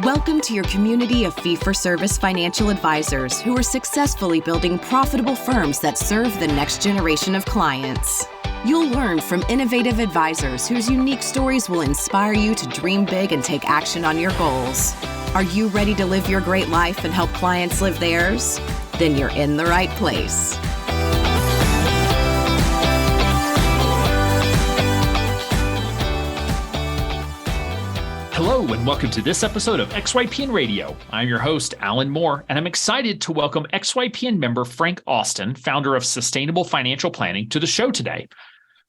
Welcome to your community of fee-for-service financial advisors who are successfully building profitable firms that serve the next generation of clients. You'll learn from innovative advisors whose unique stories will inspire you to dream big and take action on your goals. Are you ready to live your great life and help clients live theirs? Then you're in the right place. Hello and welcome to this episode of XYPN Radio. I'm your host, Alan Moore, and I'm excited to welcome XYPN member Frank Austin, founder of Sustainable Financial Planning, to the show today.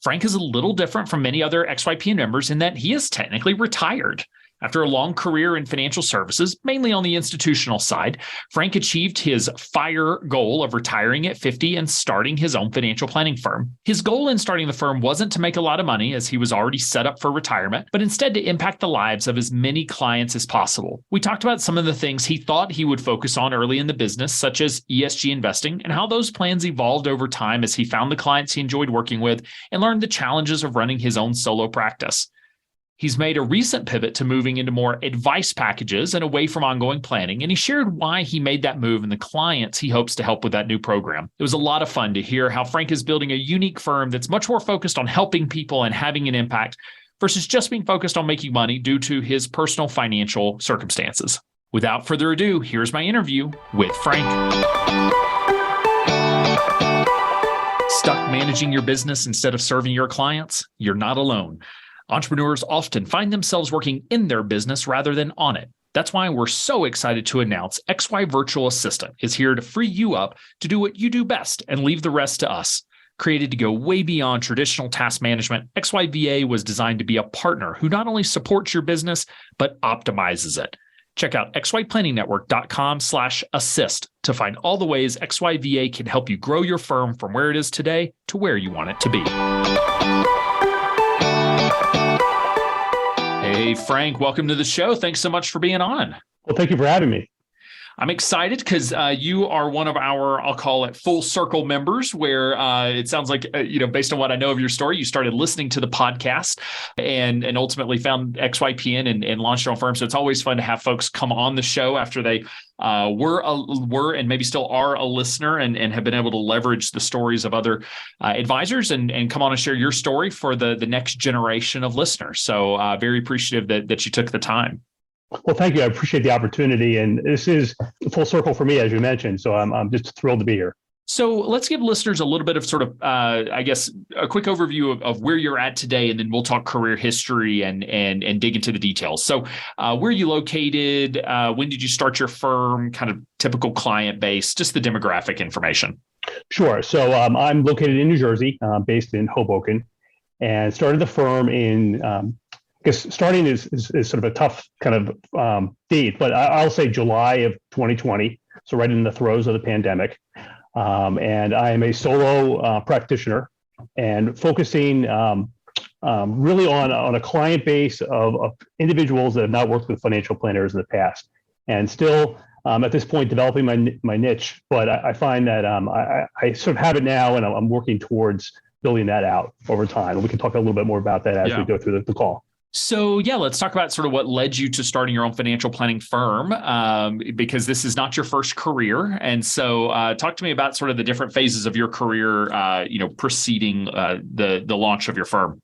Frank is a little different from many other XYPN members in that he is technically retired. After a long career in financial services, mainly on the institutional side, Frank achieved his FIRE goal of retiring at 50 and starting his own financial planning firm. His goal in starting the firm wasn't to make a lot of money, as he was already set up for retirement, but instead to impact the lives of as many clients as possible. We talked about some of the things he thought he would focus on early in the business, such as ESG investing, and how those plans evolved over time as he found the clients he enjoyed working with and learned the challenges of running his own solo practice. He's made a recent pivot to moving into more advice packages and away from ongoing planning, and he shared why he made that move and the clients he hopes to help with that new program. It was a lot of fun to hear how Frank is building a unique firm that's much more focused on helping people and having an impact versus just being focused on making money due to his personal financial circumstances. Without further ado, here's my interview with Frank. Stuck managing your business instead of serving your clients? You're not alone. Entrepreneurs often find themselves working in their business rather than on it. That's why we're so excited to announce XY Virtual Assistant is here to free you up to do what you do best and leave the rest to us. Created to go way beyond traditional task management, XYVA was designed to be a partner who not only supports your business, but optimizes it. Check out xyplanningnetwork.com/assist to find all the ways XYVA can help you grow your firm from where it is today to where you want it to be. Hey, Frank, welcome to the show. Thanks so much for being on. Well, thank you for having me. I'm excited because you are one of our, I'll call it full circle members, where it sounds like, based on what I know of your story, you started listening to the podcast and ultimately found XYPN and launched your own firm. So it's always fun to have folks come on the show after they were and maybe still are a listener and have been able to leverage the stories of other advisors and come on and share your story for the next generation of listeners. So very appreciative that you took the time. Well, thank you. I appreciate the opportunity. And this is full circle for me, as you mentioned. So I'm just thrilled to be here. So let's give listeners a little bit of sort of, a quick overview of where you're at today, and then we'll talk career history and dig into the details. So where are you located? When did you start your firm? Kind of typical client base, just the demographic information. Sure. So I'm located in New Jersey, based in Hoboken, and started the firm in I guess starting is sort of a tough kind of date, but I'll say July of 2020, so right in the throes of the pandemic. And I am a solo practitioner and focusing really on a client base of individuals that have not worked with financial planners in the past, and still at this point developing my niche. But I find that I sort of have it now, and I'm working towards building that out over time. And we can talk a little bit more about that as we go through the call. So let's talk about sort of what led you to starting your own financial planning firm, because this is not your first career. And so talk to me about sort of the different phases of your career, preceding the launch of your firm.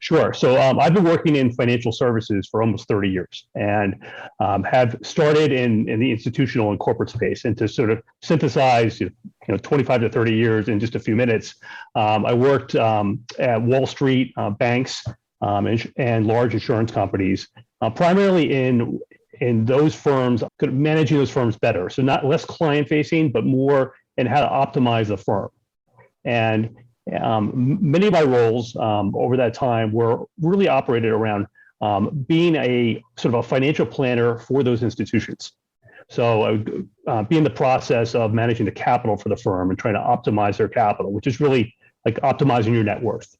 Sure. So I've been working in financial services for almost 30 years and have started in the institutional and corporate space. And to sort of synthesize 25 to 30 years in just a few minutes, I worked at Wall Street, banks, and large insurance companies, primarily in those firms, managing those firms better. So not less client facing, but more in how to optimize the firm. And many of my roles over that time were really operated around being a sort of a financial planner for those institutions. So I would be in the process of managing the capital for the firm and trying to optimize their capital, which is really like optimizing your net worth.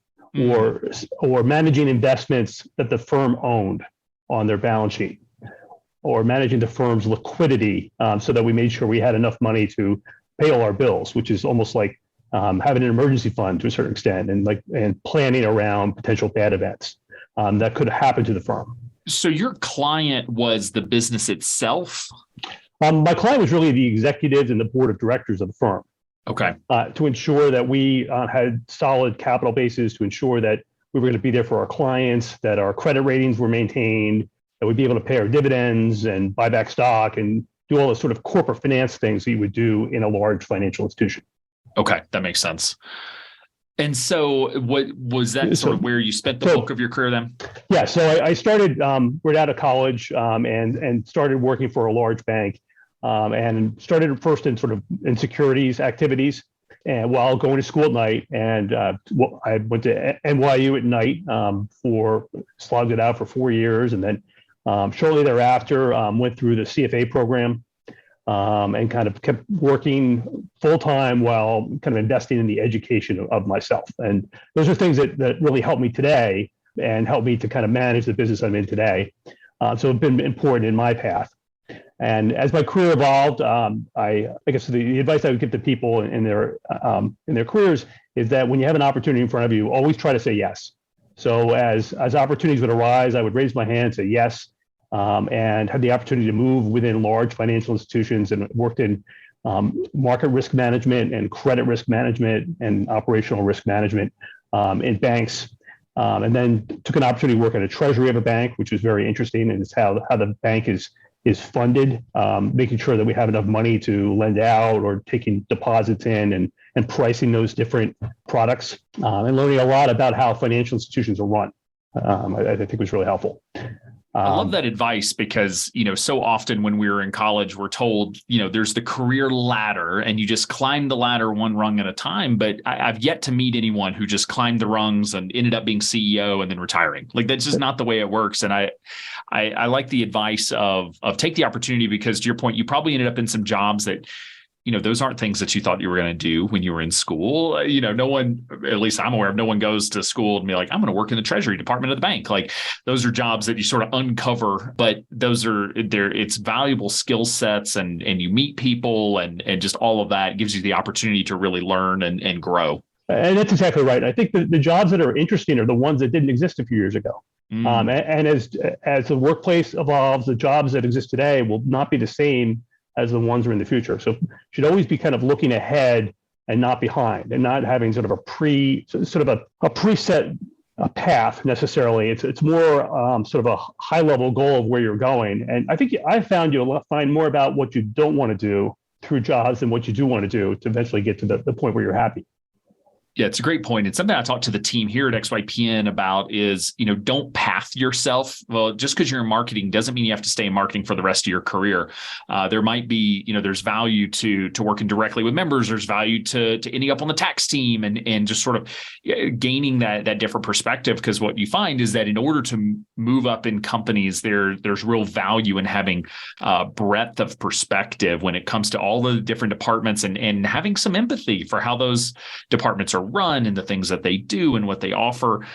Or managing investments that the firm owned on their balance sheet, or managing the firm's liquidity so that we made sure we had enough money to pay all our bills, which is almost like having an emergency fund to a certain extent, and planning around potential bad events that could happen to the firm. So your client was the business itself? My client was really the executives and the board of directors of the firm. Okay. To ensure that we had solid capital bases, to ensure that we were going to be there for our clients, that our credit ratings were maintained, that we'd be able to pay our dividends and buy back stock and do all the sort of corporate finance things that you would do in a large financial institution. Okay, that makes sense. And so what was that sort of where you spent the bulk of your career then? Yeah, so I started right out of college and started working for a large bank and started first in sort of in securities activities and while going to school at night. And I went to NYU at night slogged it out for 4 years. And then shortly thereafter, went through the CFA program and kind of kept working full time while kind of investing in the education of myself. And those are things that really helped me today and helped me to kind of manage the business I'm in today. So it's been important in my path. And as my career evolved, I guess the advice I would give to people in their careers is that when you have an opportunity in front of you, always try to say yes. So as opportunities would arise, I would raise my hand, say yes, and had the opportunity to move within large financial institutions and worked in market risk management and credit risk management and operational risk management in banks. And then took an opportunity to work at a treasury of a bank, which was very interesting. And it's how the bank is funded, making sure that we have enough money to lend out or taking deposits in and pricing those different products and learning a lot about how financial institutions are run. I think was really helpful. I love that advice because, so often when we were in college, we're told, there's the career ladder and you just climb the ladder one rung at a time. But I've yet to meet anyone who just climbed the rungs and ended up being CEO and then retiring. Like that's just not the way it works. And I like the advice of take the opportunity because to your point, you probably ended up in some jobs that those aren't things that you thought you were going to do when you were in school. No one, at least I'm aware of, no one goes to school and be like, I'm going to work in the treasury department of the bank. Like those are jobs that you sort of uncover, but it's valuable skill sets and you meet people and just all of that gives you the opportunity to really learn and grow. And that's exactly right. I think the jobs that are interesting are the ones that didn't exist a few years ago. And as the workplace evolves, the jobs that exist today will not be the same as the ones are in the future. So should always be kind of looking ahead and not behind and not having sort of a preset path necessarily. It's more sort of a high level goal of where you're going. And I think I found you'll find more about what you don't want to do through jobs than what you do want to do to eventually get to the point where you're happy. Yeah, it's a great point. And something I talk to the team here at XYPN about is, don't path yourself. Well, just because you're in marketing doesn't mean you have to stay in marketing for the rest of your career. There might be, there's value to working directly with members. There's value to ending up on the tax team and just sort of gaining that different perspective. Because what you find is that in order to move up in companies, there's real value in having breadth of perspective when it comes to all the different departments and having some empathy for how those departments are run and the things that they do and what they offer,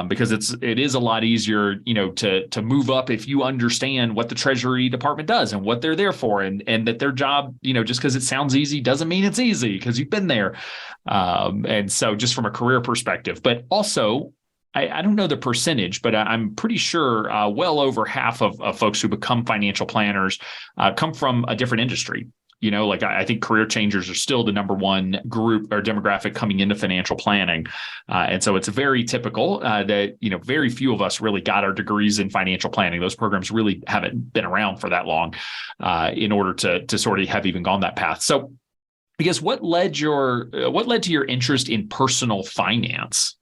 because it is a lot easier, to move up if you understand what the Treasury Department does and what they're there for, and that their job, just because it sounds easy doesn't mean it's easy because you've been there. And so just from a career perspective, but also I don't know the percentage, but I'm pretty sure well over half of folks who become financial planners come from a different industry. I think career changers are still the number one group or demographic coming into financial planning. And so it's very typical that, very few of us really got our degrees in financial planning. Those programs really haven't been around for that long in order to sort of have even gone that path. So I guess what led to your interest in personal finance?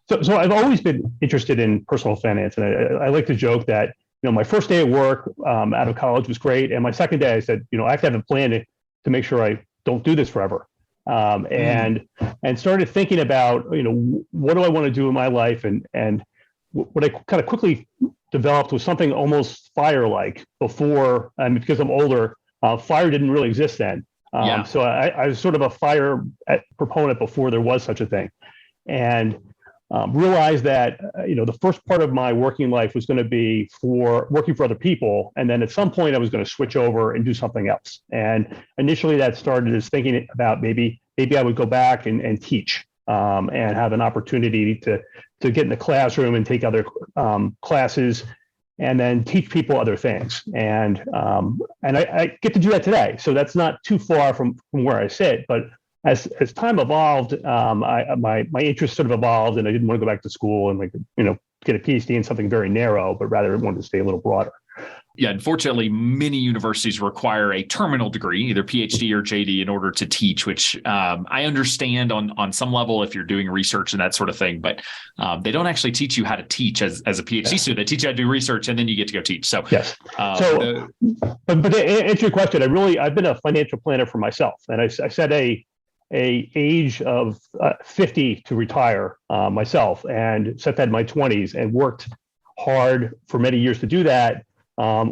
So I've always been interested in personal finance. And I like to joke that my first day at work out of college was great. And my second day, I said, I have to have a plan to make sure I don't do this forever. And started thinking about, what do I want to do in my life? And what I kind of quickly developed was something almost fire-like before, and because I'm older, fire didn't really exist then. So I was sort of a fire proponent before there was such a thing. And realized that, the first part of my working life was going to be for working for other people. And then at some point I was going to switch over and do something else. And initially that started as thinking about maybe I would go back and teach and have an opportunity to get in the classroom and take other classes and then teach people other things. And I get to do that today. So that's not too far from where I sit. But as time evolved, my interests sort of evolved, and I didn't want to go back to school and get a PhD in something very narrow, but rather wanted to stay a little broader. Yeah, unfortunately, many universities require a terminal degree, either PhD or JD, in order to teach, which I understand on some level if you're doing research and that sort of thing, but they don't actually teach you how to teach as a PhD student. They teach you how to do research, and then you get to go teach. So yes. But to answer your question, I've been a financial planner for myself, and I set a age of 50 to retire myself, and set that in my 20s, and worked hard for many years to do that.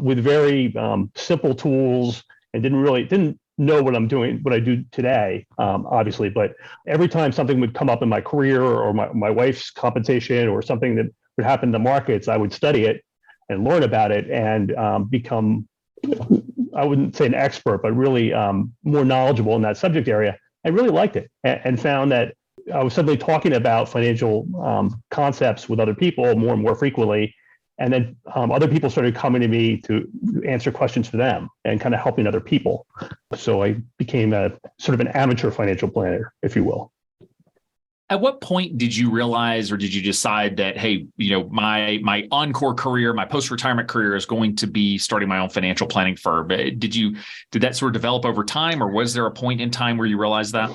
With very simple tools, and didn't know what I'm doing, what I do today, obviously. But every time something would come up in my career, or my wife's compensation, or something that would happen in the markets, I would study it and learn about it, and become, I wouldn't say an expert, but really more knowledgeable in that subject area. I really liked it, and found that I was suddenly talking about financial concepts with other people more and more frequently. And then other people started coming to me to answer questions for them, and kind of helping other people. So I became a sort of an amateur financial planner, if you will. At what point did you realize, or did you decide that, hey, my encore career, my post-retirement career is going to be starting my own financial planning firm? Did that sort of develop over time, or was there a point in time where you realized that?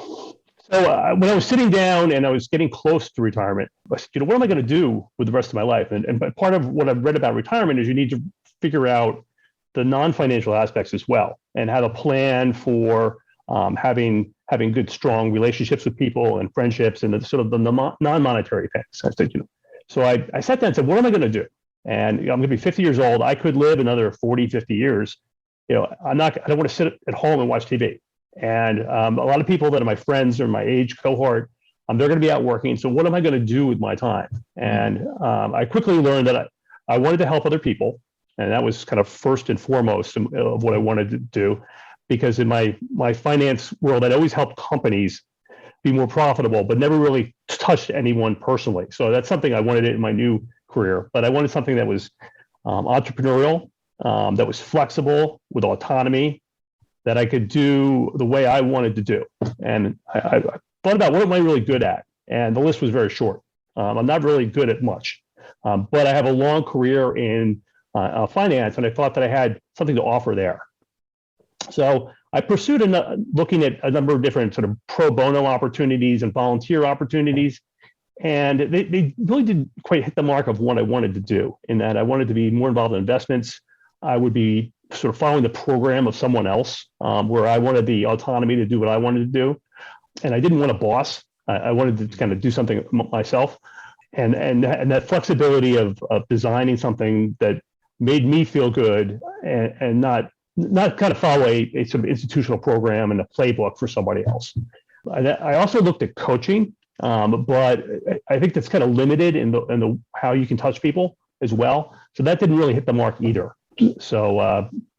So when I was sitting down and I was getting close to retirement, I said, what am I going to do with the rest of my life? And part of what I've read about retirement is you need to figure out the non-financial aspects as well, and how to plan for having good, strong relationships with people, and friendships, and the non-monetary things. I said, so I sat down and said, what am I going to do? And I'm going to be 50 years old. I could live another 40, 50 years. I don't want to sit at home and watch TV. And a lot of people that are my friends or my age cohort, they're going to be out working. So what am I going to do with my time? And I quickly learned that I wanted to help other people. And that was kind of first and foremost of what I wanted to do, because in my finance world, I'd always helped companies be more profitable, but never really touched anyone personally. So that's something I wanted in my new career. But I wanted something that was entrepreneurial, that was flexible, with autonomy, that I could do the way I wanted to do. And I thought about, what am I really good at? And the list was very short. I'm not really good at much, but I have a long career in finance, and I thought that I had something to offer there. So I pursued looking at a number of different sort of pro bono opportunities and volunteer opportunities. And they really didn't quite hit the mark of what I wanted to do, in that I wanted to be more involved in investments. I would be sort of following the program of someone else, where I wanted the autonomy to do what I wanted to do. And I didn't want a boss. I wanted to kind of do something myself. And that flexibility of designing something that made me feel good, and not kind of follow a sort of institutional program and a playbook for somebody else. I also looked at coaching, but I think that's kind of limited in the how you can touch people as well. So that didn't really hit the mark either. So,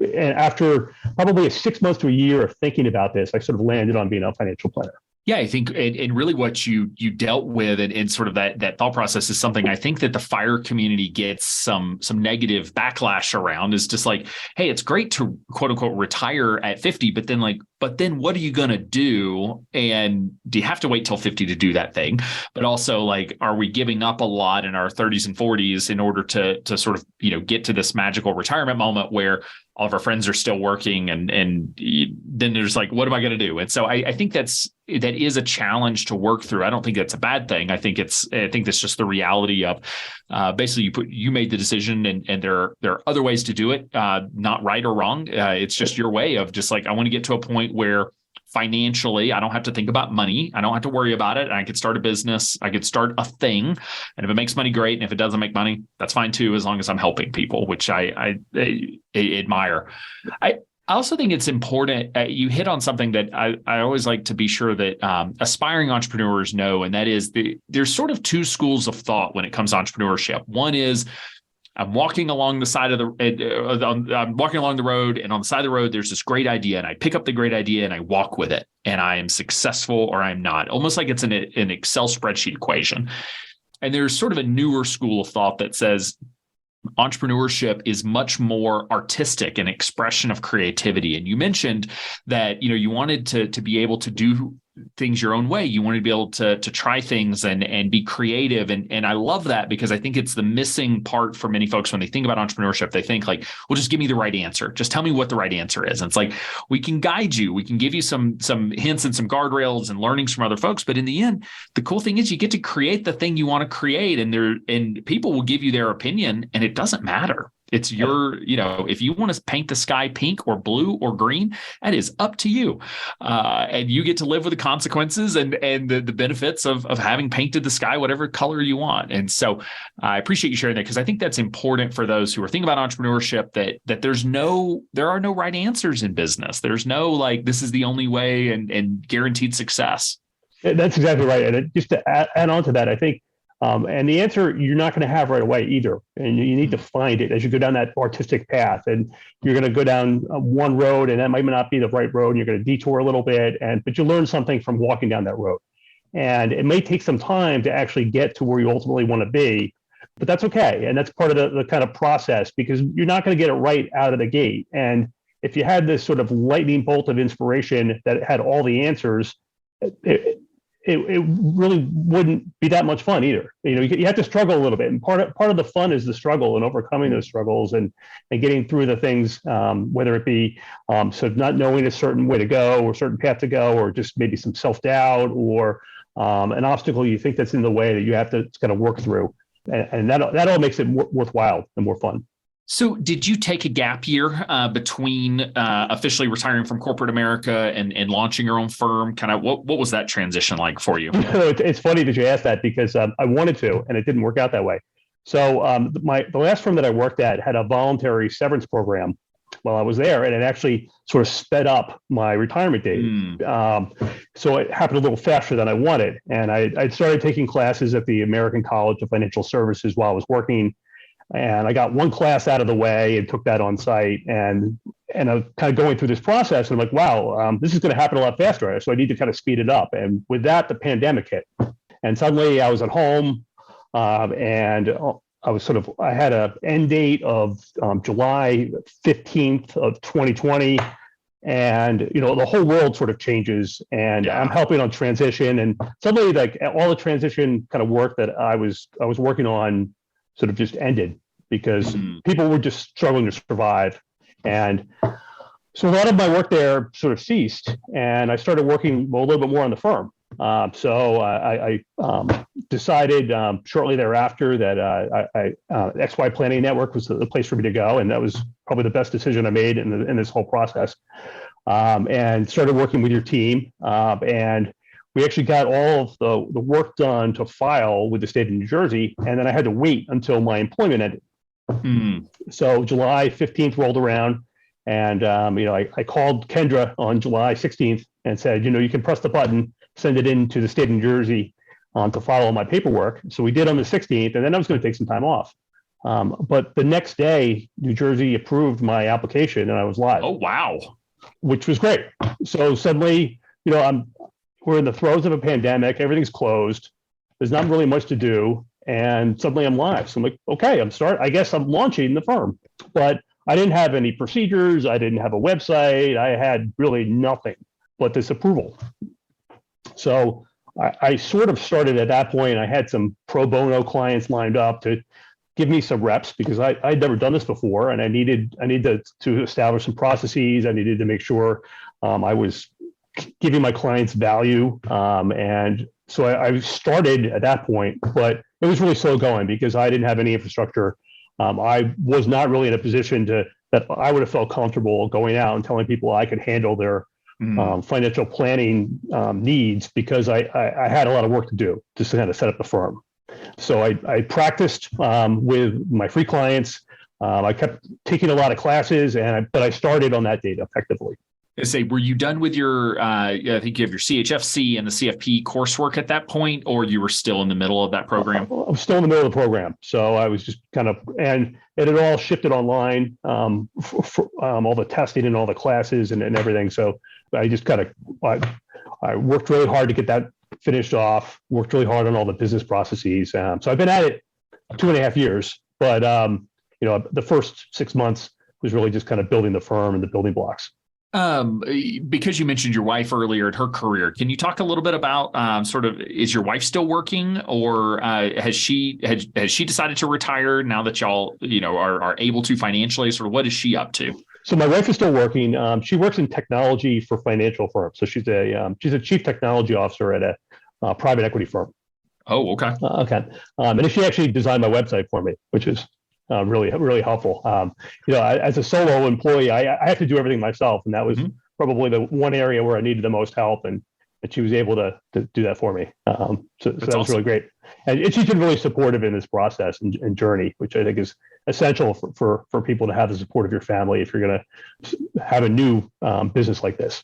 and after probably 6 months to a year of thinking about this, I sort of landed on being a financial planner. Yeah, I think, and really what you dealt with and sort of that thought process is something I think that the FIRE community gets some negative backlash around, is just like, hey, it's great to quote unquote retire at 50, but then what are you going to do? And do you have to wait till 50 to do that thing? But also, like, are we giving up a lot in our 30s and 40s in order to sort of, get to this magical retirement moment where all of our friends are still working, and then there's like, what am I going to do? And so I think that is a challenge to work through. I don't think that's a bad thing. I think that's just the reality of basically you made the decision, and there are other ways to do it, not right or wrong. It's just your way of just like, I want to get to a point where financially, I don't have to think about money. I don't have to worry about it. I could start a business. I could start a thing. And if it makes money, great. And if it doesn't make money, that's fine too, as long as I'm helping people, which I admire. I also think it's important. You hit on something that I always like to be sure that aspiring entrepreneurs know, and that is there's sort of two schools of thought when it comes to entrepreneurship. One is, I'm walking along the road, and on the side of the road, there's this great idea, and I pick up the great idea and I walk with it, and I am successful or I'm not, almost like it's an Excel spreadsheet equation. And there's sort of a newer school of thought that says, entrepreneurship is much more artistic, an expression of creativity. And you mentioned that, you wanted to be able to do things your own way. You wanted to be able to try things and be creative. And I love that, because I think it's the missing part for many folks when they think about entrepreneurship. They think like, well, just give me the right answer. Just tell me what the right answer is. And it's like, we can guide you. We can give you some hints and some guardrails and learnings from other folks. But in the end, the cool thing is you get to create the thing you want to create, and people will give you their opinion, and it doesn't matter. It's your, if you want to paint the sky pink or blue or green, that is up to you. And you get to live with the consequences and the benefits of having painted the sky whatever color you want. And so I appreciate you sharing that, because I think that's important for those who are thinking about entrepreneurship, that there are no right answers in business. There's no like, this is the only way and guaranteed success. That's exactly right. And just to add on to that, I think, and the answer you're not going to have right away either. And you need to find it as you go down that artistic path. And you're going to go down one road, and that might not be the right road. And you're going to detour a little bit, but you learn something from walking down that road. And it may take some time to actually get to where you ultimately want to be, but that's okay. And that's part of the kind of process, because you're not going to get it right out of the gate. And if you had this sort of lightning bolt of inspiration that had all the answers, it really wouldn't be that much fun either. You have to struggle a little bit, and part of the fun is the struggle and overcoming those struggles and getting through the things, whether it be sort of not knowing a certain way to go or a certain path to go, or just maybe some self-doubt or an obstacle you think that's in the way that you have to kind of work through, and that all makes it worthwhile and more fun. So did you take a gap year between officially retiring from corporate America and launching your own firm? Kind of what was that transition like for you? It's funny that you asked that, because I wanted to, and it didn't work out that way. So the last firm that I worked at had a voluntary severance program while I was there, and it actually sort of sped up my retirement date. So it happened a little faster than I wanted. And I started taking classes at the American College of Financial Services while I was working. And I got one class out of the way and took that on site, and I was kind of going through this process, and I'm like, wow, this is going to happen a lot faster. So I need to kind of speed it up. And with that, the pandemic hit, and suddenly I was at home, and I had an end date of July 15th of 2020. And, the whole world sort of changes, and I'm helping on transition. And suddenly, like, all the transition kind of work that I was working on sort of just ended, because people were just struggling to survive. And so a lot of my work there sort of ceased, and I started working a little bit more on the firm. So I decided shortly thereafter that XYPN Network was the place for me to go. And that was probably the best decision I made in this whole process, and started working with your team. And we actually got all of the work done to file with the state of New Jersey, and then I had to wait until my employment ended. So July 15th rolled around, and I called Kendra on July 16th and said, you can press the button, send it in to the state of New Jersey to file all my paperwork. So we did on the 16th, and then I was going to take some time off. But the next day, New Jersey approved my application, and I was live. Oh, wow. Which was great. So suddenly, we're in the throes of a pandemic. Everything's closed. There's not really much to do. And suddenly I'm live. So I'm like, okay, I guess I'm launching the firm. But I didn't have any procedures. I didn't have a website. I had really nothing but this approval. So I sort of started at that point. I had some pro bono clients lined up to give me some reps, because I'd never done this before. And I needed to establish some processes. I needed to make sure I was giving my clients value. And so I started at that point, but it was really slow going because I didn't have any infrastructure. I was not really in a position that I would have felt comfortable going out and telling people I could handle their financial planning needs, because I had a lot of work to do just to kind of set up the firm. So I practiced with my free clients. I kept taking a lot of classes, but I started on that date effectively. Were you done with your, I think you have your ChFC and the CFP coursework at that point, or you were still in the middle of that program? I was still in the middle of the program. So I was just kind of, and it had all shifted online, for all the testing and all the classes and everything. So I just kind of, I worked really hard to get that finished off, worked really hard on all the business processes. So I've been at it 2.5 years, but the first 6 months was really just kind of building the firm and the building blocks. Because you mentioned your wife earlier and her career, can you talk a little bit about is your wife still working, or has she decided to retire now that y'all are able to financially? Sort of what is she up to? So my wife is still working. She works in technology for financial firms. So she's a chief technology officer at a private equity firm. Oh, okay. Okay. And she actually designed my website for me, which is really, really helpful. As a solo employee, I have to do everything myself, and that was probably the one area where I needed the most help, and she was able to do that for me. So that was awesome. really great. And she's been really supportive in this process and journey, which I think is essential for people to have the support of your family if you're going to have a new business like this.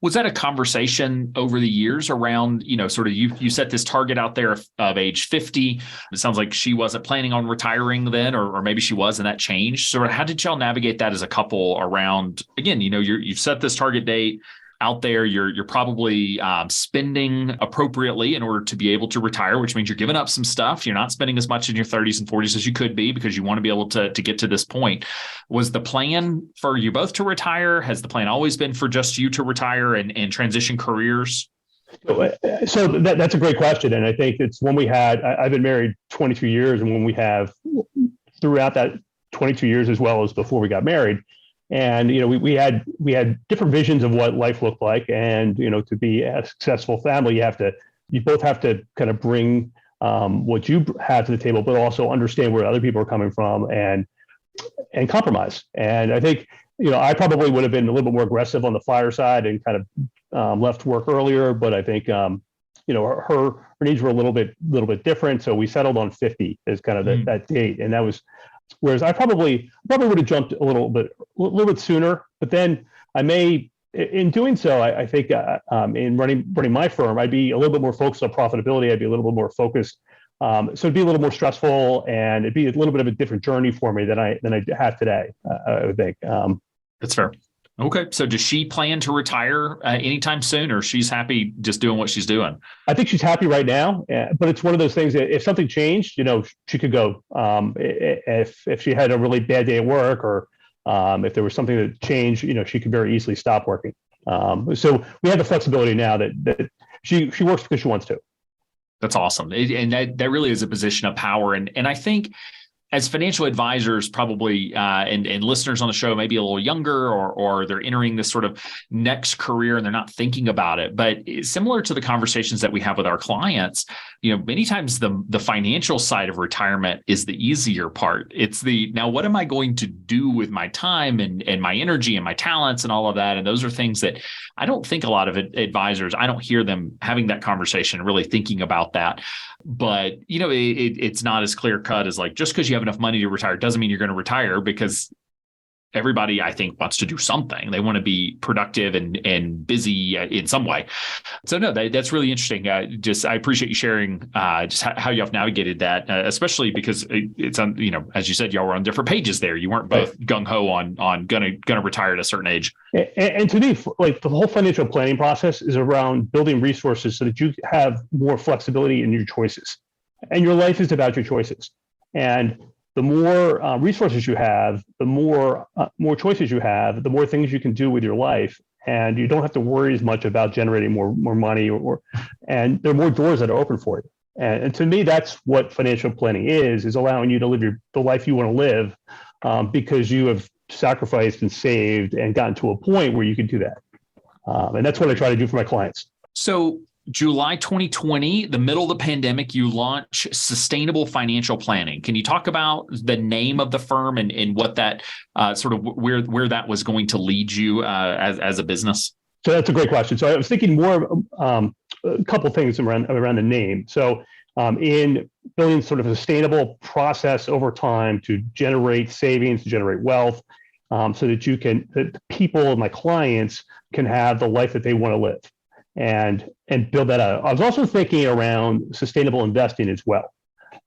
Was that a conversation over the years around, you set this target out there of age 50. It sounds like she wasn't planning on retiring then, or maybe she was, and that changed. So how did y'all navigate that as a couple around, again, you've set this target date out there, you're probably spending appropriately in order to be able to retire, which means you're giving up some stuff. You're not spending as much in your 30s and 40s as you could be because you want to be able to get to this point. Was the plan for you both to retire? Has the plan always been for just you to retire and transition careers? So that's a great question. And I think it's one we had. I've been married 22 years, and when we have throughout that 22 years as well as before we got married. And, we had different visions of what life looked like. And, to be a successful family, you both have to kind of bring what you have to the table, but also understand where other people are coming from and compromise. And I think, I probably would have been a little bit more aggressive on the fire side and kind of left work earlier. But I think, her needs were a little bit different. So we settled on 50 as kind of that date. And that was, whereas I probably would have jumped a little bit sooner, but then in doing so, I think in running my firm, I'd be a little bit more focused on profitability. I'd be a little bit more focused. So it'd be a little more stressful, and it'd be a little bit of a different journey for me than I have today. I would think. That's fair. Okay. So does she plan to retire anytime soon, or she's happy just doing what she's doing? I think she's happy right now, but it's one of those things that if something changed, she could go. If she had a really bad day at work, or if there was something that changed, she could very easily stop working. So we have the flexibility now that she works because she wants to. That's awesome. And that really is a position of power. And I think as financial advisors, probably, and listeners on the show, maybe a little younger, or they're entering this sort of next career and they're not thinking about it. But similar to the conversations that we have with our clients, many times the financial side of retirement is the easier part. It's now what am I going to do with my time and my energy and my talents and all of that? And those are things that I don't think a lot of advisors, I don't hear them having that conversation, really thinking about that. But, it's not as clear cut as like, just because you have enough money to retire doesn't mean you're going to retire, because everybody, I think, wants to do something. They want to be productive and busy in some way. So no, that's really interesting. I appreciate you sharing just how you have navigated that, especially because it's on, as you said, y'all were on different pages there. You weren't both gung ho on gonna retire at a certain age. And to me, like the whole financial planning process is around building resources so that you have more flexibility in your choices, and your life is about your choices. And the more resources you have, the more choices you have, the more things you can do with your life, and you don't have to worry as much about generating more money, and there are more doors that are open for you. And to me, that's what financial planning is allowing you to live the life you want to live, because you have sacrificed and saved and gotten to a point where you can do that. And that's what I try to do for my clients. So July 2020, the middle of the pandemic, you launch Sustainable Financial Planning. Can you talk about the name of the firm and what that sort of where that was going to lead you as a business? So that's a great question. So I was thinking more of a couple of things around the name. So in building sort of a sustainable process over time to generate savings, to generate wealth, so that people and my clients can have the life that they want to live. And build that out. I was also thinking around sustainable investing as well,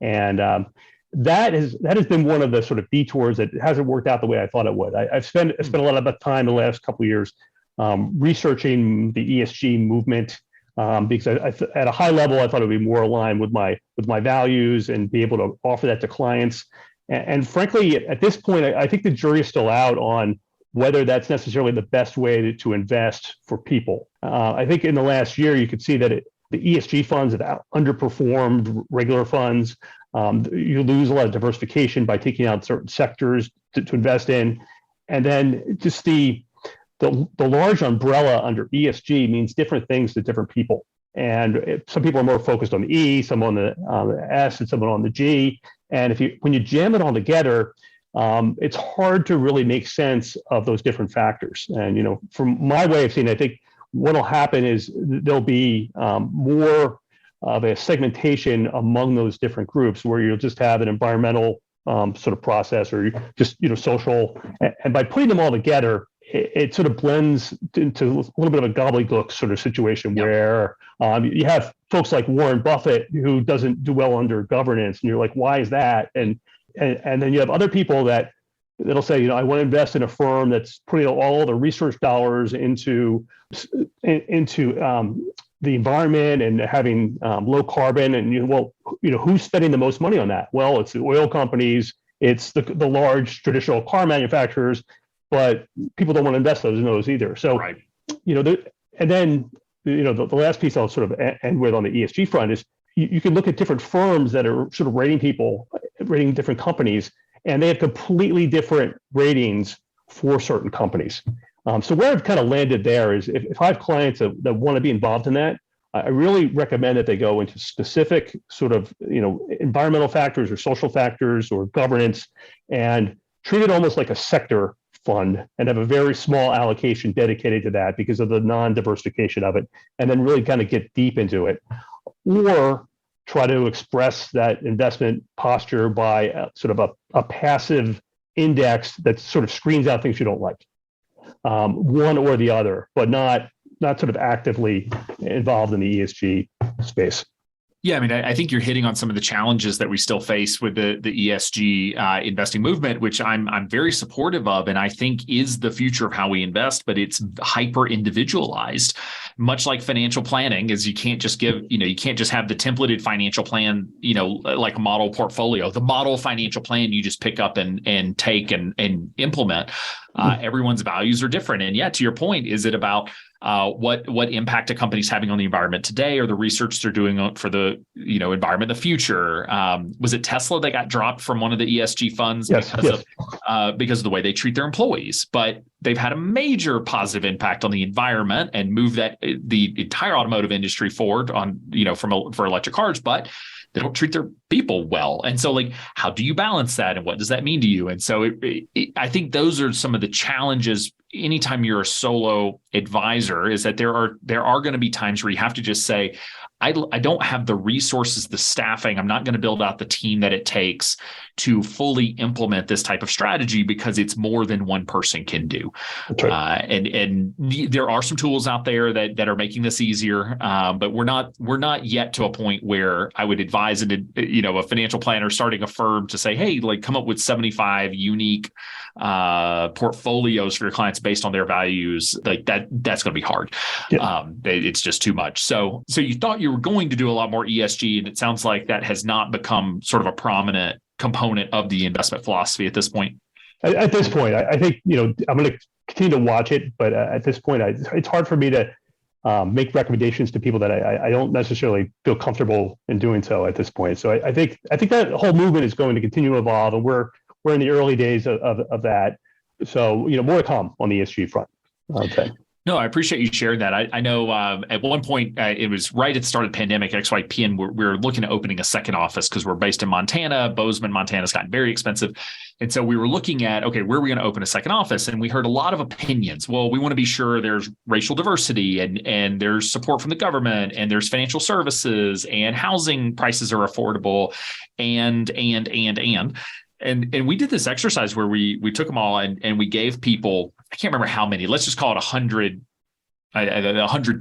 and that has been one of the sort of detours that hasn't worked out the way I thought it would. I've spent a lot of time the last couple of years researching the ESG movement, because at a high level I thought it would be more aligned with my values and be able to offer that to clients. And frankly, at this point, I think the jury is still out on whether that's necessarily the best way to invest for people. I think in the last year, you could see that the ESG funds have underperformed regular funds. You lose a lot of diversification by taking out certain sectors to invest in. And then just the large umbrella under ESG means different things to different people. And some people are more focused on the E, some on the S, and some on the G. And when you jam it all together, it's hard to really make sense of those different factors. And from my way of seeing it, I think what will happen is there'll be more of a segmentation among those different groups, where you'll just have an environmental sort of process, or just social. And by putting them all together, it sort of blends into a little bit of a gobbledygook sort of situation. Yep. Where you have folks like Warren Buffett, who doesn't do well under governance, and you're like, why is that? And then you have other people that'll say, I want to invest in a firm that's putting all the research dollars into the environment and having low carbon. And who's spending the most money on that? Well, it's the oil companies, it's the large traditional car manufacturers, but people don't want to invest in those either. So, right. And then the last piece I'll sort of end with on the ESG front is you can look at different firms that are sort of rating different companies, and they have completely different ratings for certain companies. So where I've kind of landed there is if I have clients that want to be involved in that, I really recommend that they go into specific sort of, environmental factors or social factors or governance, and treat it almost like a sector fund, and have a very small allocation dedicated to that because of the non-diversification of it, and then really kind of get deep into it. Or try to express that investment posture by sort of a passive index that sort of screens out things you don't like, one or the other, but not sort of actively involved in the ESG space. Yeah, I mean, I think you're hitting on some of the challenges that we still face with the ESG investing movement, which I'm very supportive of, and I think is the future of how we invest. But it's hyper individualized, much like financial planning. Is you can't just have the templated financial plan, like a model portfolio. The model financial plan you just pick up and take and implement. Everyone's values are different, and to your point, is it about what impact a company's having on the environment today, or the research they're doing for the environment in the future? Was it Tesla that got dropped from one of the ESG funds because of the way they treat their employees? But they've had a major positive impact on the environment and moved the entire automotive industry forward on for electric cars, but they don't treat their people well. And so, how do you balance that, and what does that mean to you? And so I think those are some of the challenges anytime you're a solo advisor, is that there are going to be times where you have to just say, I don't have the resources, the staffing. I'm not going to build out the team that it takes to fully implement this type of strategy, because it's more than one person can do. That's right. And there are some tools out there that are making this easier, but we're not yet to a point where I would advise a financial planner starting a firm to say, hey, come up with 75 unique portfolios for your clients based on their values. That's going to be hard. Yeah. It's just too much. So you thought you were going to do a lot more ESG, and it sounds like that has not become sort of a prominent component of the investment philosophy at this point. At this point, I think, I'm going to continue to watch it, but at this point, it's hard for me to make recommendations to people that I don't necessarily feel comfortable in doing so at this point. So I think that whole movement is going to continue to evolve, and we're in the early days of that. So, more to come on the ESG front, I'd say. No, I appreciate you sharing that. I know at one point, it was right at the start of the pandemic, XYPN, we're looking at opening a second office because we're based in Montana. Bozeman, Montana's gotten very expensive. And so we were looking at, okay, where are we going to open a second office? And we heard a lot of opinions. Well, we want to be sure there's racial diversity and there's support from the government, and there's financial services, and housing prices are affordable, and we did this exercise where we took them all and we gave people, I can't remember how many, let's just call it 100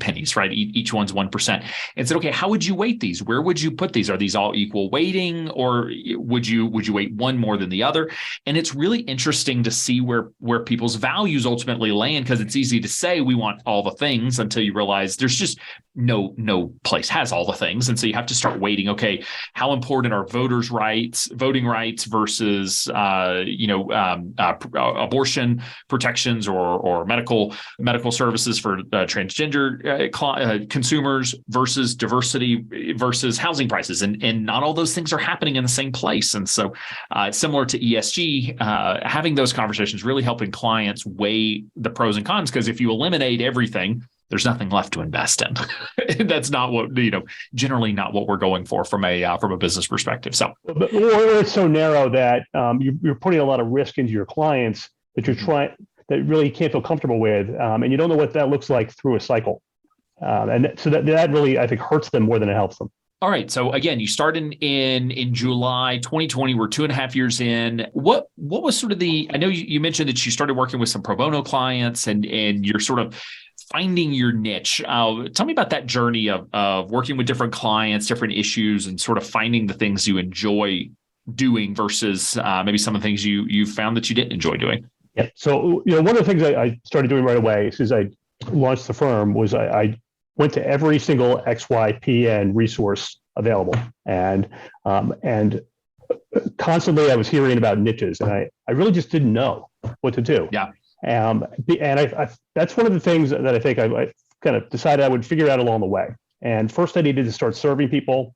pennies, right? Each one's 1%, and said, okay, how would you weight these? Where would you put these? Are these all equal weighting, or would you weight one more than the other? And it's really interesting to see where people's values ultimately land, because it's easy to say we want all the things until you realize there's just no place has all the things. And so you have to start weighting, okay, how important are voting rights versus, abortion protections or medical services for transgender consumers versus diversity versus housing prices. And not all those things are happening in the same place. And so similar to ESG, having those conversations, really helping clients weigh the pros and cons, because if you eliminate everything, there's nothing left to invest in. That's not what, generally not what we're going for from a business perspective. So, or it's so narrow that you're putting a lot of risk into your clients that you're trying, that really can't feel comfortable with, and you don't know what that looks like through a cycle. And so that really, I think, hurts them more than it helps them. All right. So again, you started in July 2020. We're 2.5 years in. What was sort of I know you mentioned that you started working with some pro bono clients and you're sort of finding your niche. Tell me about that journey of working with different clients, different issues, and sort of finding the things you enjoy doing versus maybe some of the things you found that you didn't enjoy doing. Yeah. So, one of the things I started doing right away as soon as I launched the firm was I went to every single XYPN resource available, and constantly I was hearing about niches, and I really just didn't know what to do. Yeah. And I that's one of the things that I think I kind of decided I would figure out along the way. And first I needed to start serving people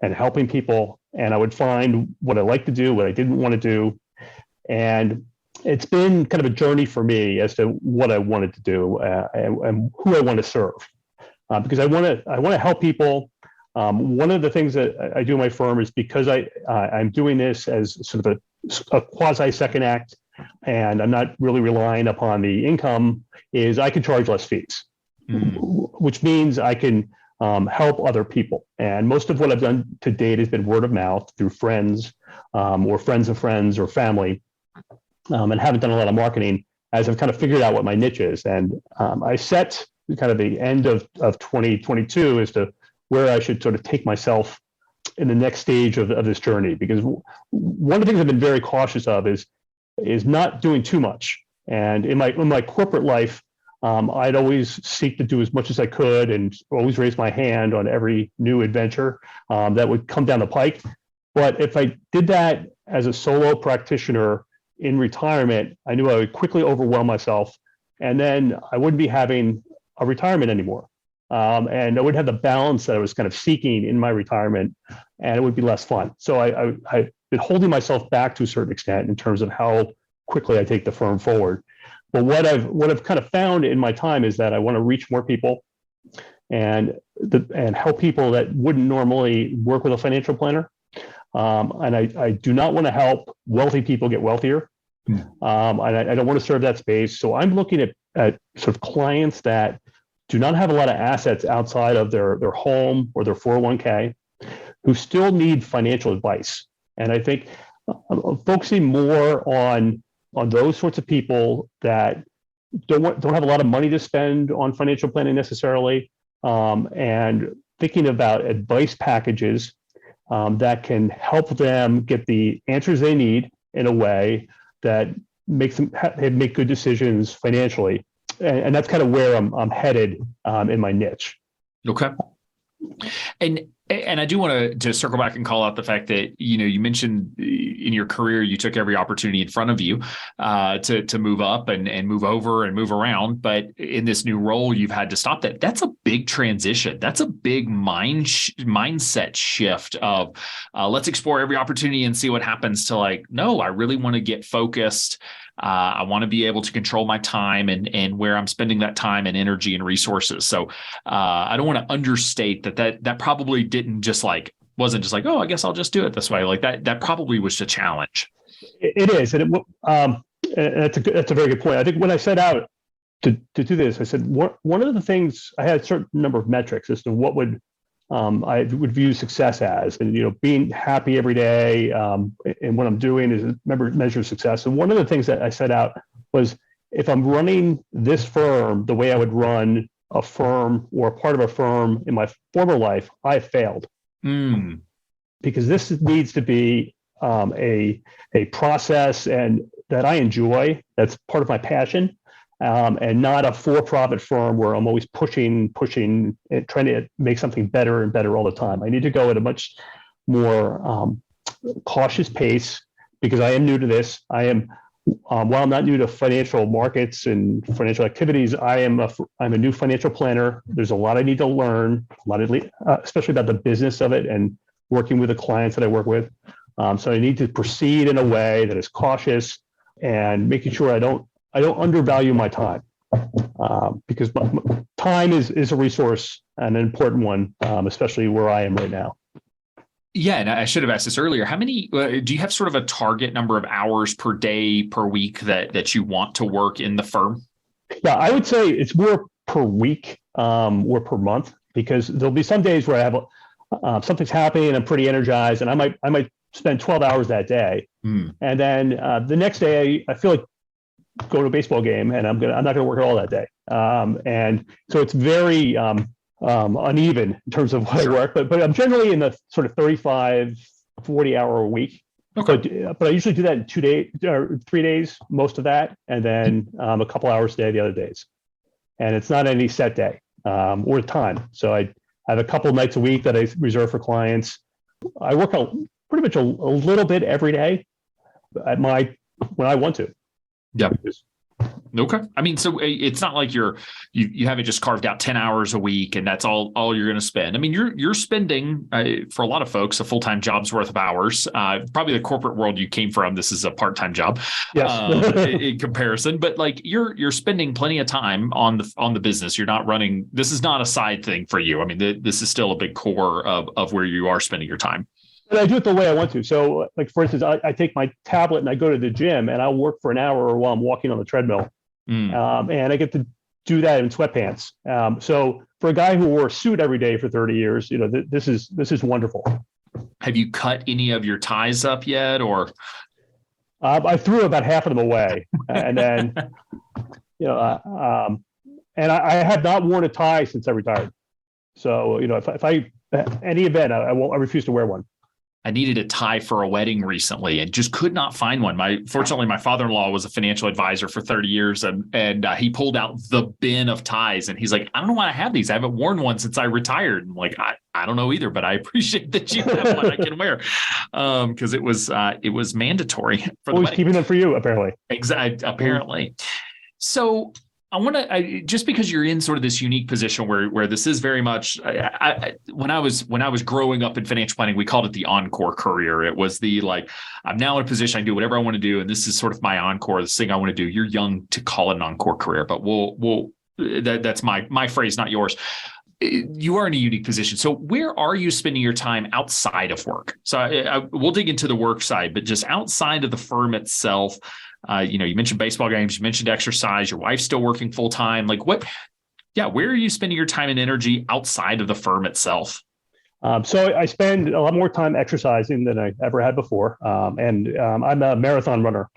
and helping people, and I would find what I like to do, what I didn't want to do. And it's been kind of a journey for me as to what I wanted to do and who I want to serve, because I want to help people. One of the things that I do in my firm is because I'm doing this as sort of a quasi second act, and I'm not really relying upon the income, is I can charge less fees, which means I can help other people. And most of what I've done to date has been word of mouth through friends or friends of friends or family, and haven't done a lot of marketing as I've kind of figured out what my niche is. And I set kind of the end of 2022 as to where I should sort of take myself in the next stage of this journey. Because one of the things I've been very cautious of is not doing too much. And in my corporate life, I'd always seek to do as much as I could and always raise my hand on every new adventure that would come down the pike. But if I did that as a solo practitioner in retirement, I knew I would quickly overwhelm myself, and then I wouldn't be having a retirement anymore. And I wouldn't have the balance that I was kind of seeking in my retirement, and it would be less fun. So I've been holding myself back to a certain extent in terms of how quickly I take the firm forward. But what I've kind of found in my time is that I want to reach more people and help people that wouldn't normally work with a financial planner. And I do not want to help wealthy people get wealthier. And I don't want to serve that space. So I'm looking at sort of clients that do not have a lot of assets outside of their home or their 401k, who still need financial advice. And I think I'm focusing more on those sorts of people that don't have a lot of money to spend on financial planning necessarily, and thinking about advice packages that can help them get the answers they need in a way that makes them make good decisions financially. And that's kind of where I'm headed in my niche. Okay. And I do want to circle back and call out the fact that, you mentioned in your career, you took every opportunity in front of you to move up and move over and move around. But in this new role, you've had to stop that. That's a big transition. That's a big mindset shift of let's explore every opportunity and see what happens, to like, no, I really want to get focused. I want to be able to control my time and where I'm spending that time and energy and resources. So I don't want to understate that probably wasn't just like, oh, I guess I'll just do it this way. Like that probably was a challenge. It is. And that's a very good point. I think when I set out to do this, I said, one of the things, I had a certain number of metrics as to what I would view success as, and being happy every day, and what I'm doing is measure success. And one of the things that I set out was, if I'm running this firm the way I would run a firm or a part of a firm in my former life, I failed. Because this needs to be a process and that I enjoy. That's part of my passion, and not a for-profit firm where I'm always pushing, and trying to make something better and better all the time. I need to go at a much more cautious pace because I am new to this. I am, while I'm not new to financial markets and financial activities, I'm a new financial planner. There's a lot I need to learn, especially about the business of it and working with the clients that I work with. So I need to proceed in a way that is cautious and making sure I don't undervalue my time, because time is a resource and an important one, especially where I am right now. Yeah, and I should have asked this earlier. How many do you have sort of a target number of hours per day, per week that you want to work in the firm? Yeah, I would say it's more per week or per month, because there'll be some days where I have something's happening and I'm pretty energized, and I might spend 12 hours that day, and then the next day I feel like going to a baseball game, and I'm not going to work at all that day, and so it's very uneven in terms of what I work, but I'm generally in the sort of 35, 40 hour a week. Okay. But I usually do that in 2 days or 3 days, most of that, and then a couple hours a day the other days. And it's not any set day or time. So I have a couple of nights a week that I reserve for clients. I work out pretty much a little bit every day when I want to. Yeah. Okay. I mean, so it's not like you haven't just carved out 10 hours a week and that's all you're going to spend. I mean, you're spending for a lot of folks a full-time job's worth of hours. Probably the corporate world you came from, this is a part-time job. Yes. In comparison, but like you're spending plenty of time on the business. You're not running. This is not a side thing for you. I mean, this is still a big core of where you are spending your time. And I do it the way I want to. So, like, for instance, I take my tablet and I go to the gym and I'll work for an hour while I'm walking on the treadmill. And I get to do that in sweatpants. So for a guy who wore a suit every day for 30 years, this is wonderful. Have you cut any of your ties up yet, or? I threw about half of them away, and then, and I have not worn a tie since I retired. So, if I any event, I refuse to wear one. I needed a tie for a wedding recently and just could not find one. Fortunately, my father-in-law was a financial advisor for 30 years and he pulled out the bin of ties and he's like, I don't know why I have these. I haven't worn one since I retired. I'm like, I don't know either, but I appreciate that you have one I can wear. Because it was mandatory for the wedding. Keeping them for you, apparently. Exactly. Apparently. So I want to, just because you're in sort of this unique position where this is very much, when I was growing up in financial planning, we called it the encore career. It was the, like, I'm now in a position, I do whatever I want to do. And this is sort of my encore, this thing I want to do. You're young to call it an encore career, but that's my phrase, not yours. You are in a unique position. So where are you spending your time outside of work? So we'll dig into the work side, but just outside of the firm itself. You mentioned baseball games, you mentioned exercise, your wife's still working full time. Like where are you spending your time and energy outside of the firm itself? So I spend a lot more time exercising than I ever had before. And I'm a marathon runner.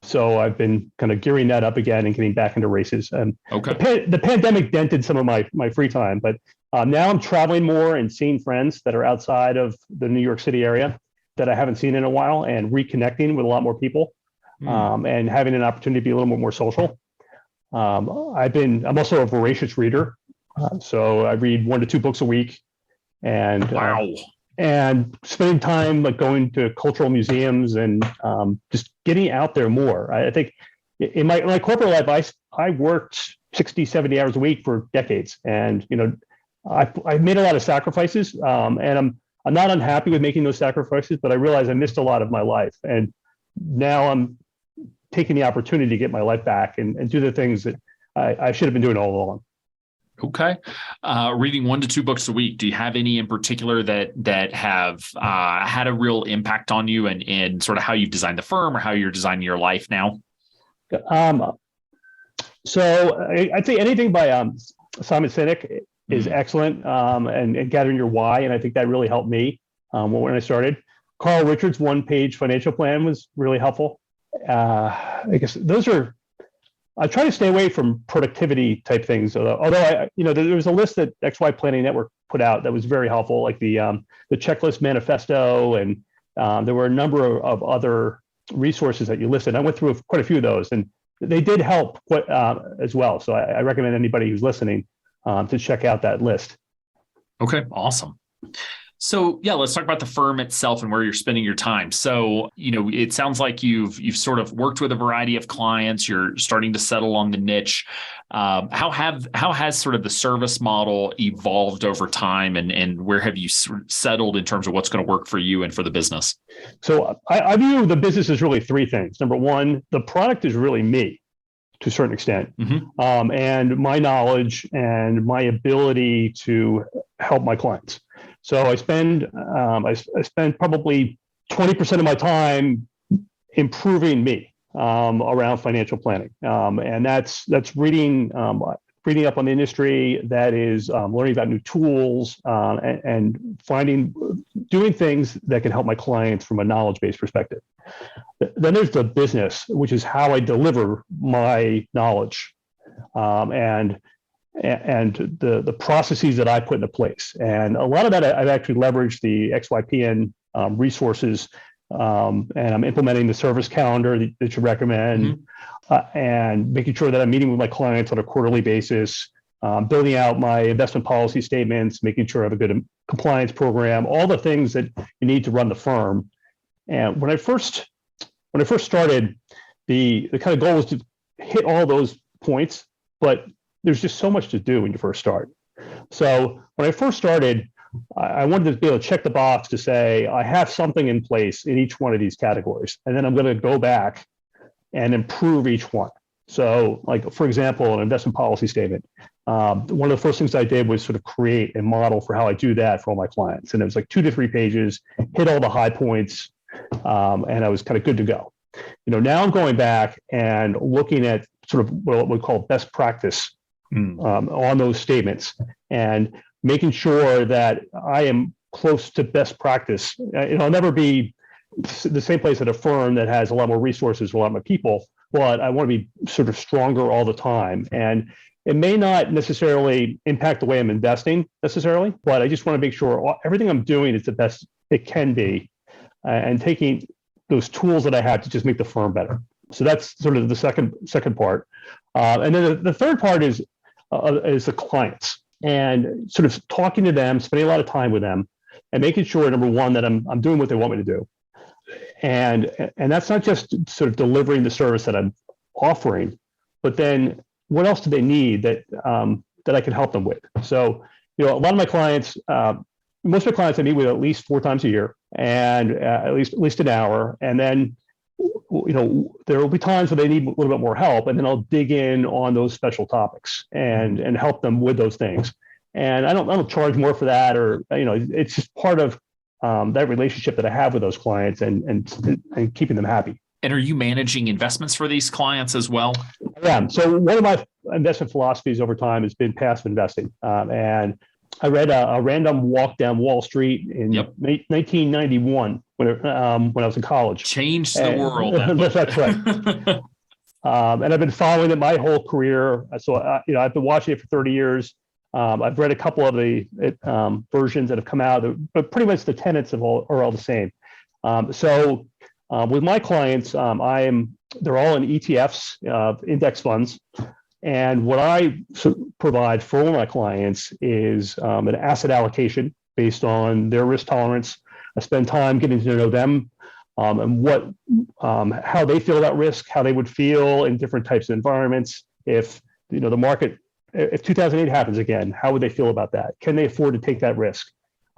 So I've been kind of gearing that up again and getting back into races. And the pandemic dented some of my free time, but now I'm traveling more and seeing friends that are outside of the New York City area that I haven't seen in a while and reconnecting with a lot more people. And having an opportunity to be a little more social. I'm also a voracious reader. So I read 1 to 2 books a week and, and spending time like going to cultural museums and just getting out there more. I think in my corporate life, I worked 60, 70 hours a week for decades. And, I've made a lot of sacrifices and I'm not unhappy with making those sacrifices, but I realize I missed a lot of my life. And now I'm taking the opportunity to get my life back and do the things that I should have been doing all along. Okay. Reading 1 to 2 books a week. Do you have any in particular that have had a real impact on you and sort of how you've designed the firm or how you're designing your life now? So I'd say anything by Simon Sinek is excellent and Gathering Your Why. And I think that really helped me when I started. Carl Richards' 1-page financial plan was really helpful. I guess I try to stay away from productivity type things. Although there was a list that XY Planning Network put out that was very helpful, like the checklist manifesto, and there were a number of other resources that you listed. I went through quite a few of those, and they did help as well. So I recommend anybody who's listening to check out that list. Okay, awesome. So yeah, let's talk about the firm itself and where you're spending your time. So, it sounds like you've sort of worked with a variety of clients. You're starting to settle on the niche. How has sort of the service model evolved over time, and where have you settled in terms of what's going to work for you and for the business? So I view the business as really three things. Number one, the product is really me to a certain extent, and my knowledge and my ability to help my clients. So I spend probably 20% of my time improving me around financial planning, and that's reading up on the industry. That is learning about new tools and doing things that can help my clients from a knowledge-based perspective. Then there's the business, which is how I deliver my knowledge, and the processes that I put into place. And a lot of that I've actually leveraged the XYPN resources, and I'm implementing the service calendar that you recommend, and making sure that I'm meeting with my clients on a quarterly basis, building out my investment policy statements, making sure I have a good compliance program, all the things that you need to run the firm. And when I first started, the kind of goal was to hit all those points, but there's just so much to do when you first start. So when I first started, I wanted to be able to check the box to say, I have something in place in each one of these categories. And then I'm going to go back and improve each one. So like, for example, an investment policy statement. One of the first things I did was sort of create a model for how I do that for all my clients. And it was like 2 to 3 pages, hit all the high points, and I was kind of good to go. Now I'm going back and looking at sort of what we call best practice on those statements, and making sure that I am close to best practice. I'll never be the same place at a firm that has a lot more resources, a lot more people, but I want to be sort of stronger all the time. And it may not necessarily impact the way I'm investing necessarily, but I just want to make sure everything I'm doing is the best it can be, and taking those tools that I have to just make the firm better. So that's sort of the second part. And then the third part is the clients, and sort of talking to them, spending a lot of time with them, and making sure, number one, that I'm doing what they want me to do. And that's not just sort of delivering the service that I'm offering, but then what else do they need that I can help them with? So, a lot of my clients, most of my clients I meet with at least 4 times a year, and at least an hour. And then, there will be times where they need a little bit more help, and then I'll dig in on those special topics and help them with those things. And I don't charge more for that, or it's just part of that relationship that I have with those clients, and keeping them happy. And are you managing investments for these clients as well? I am. So one of my investment philosophies over time has been passive investing, and I read a random walk down Wall Street in 1991 when I was in college. Changed the world. That's right. And I've been following it my whole career. So I've been watching it for 30 years. I've read a couple of the versions that have come out, but pretty much the tenets are all the same. So with my clients, they're all in ETFs, index funds. And what I provide for my clients is an asset allocation based on their risk tolerance. I spend time getting to know them, and how they feel about risk, how they would feel in different types of environments. If the market, if 2008 happens again, how would they feel about that? Can they afford to take that risk?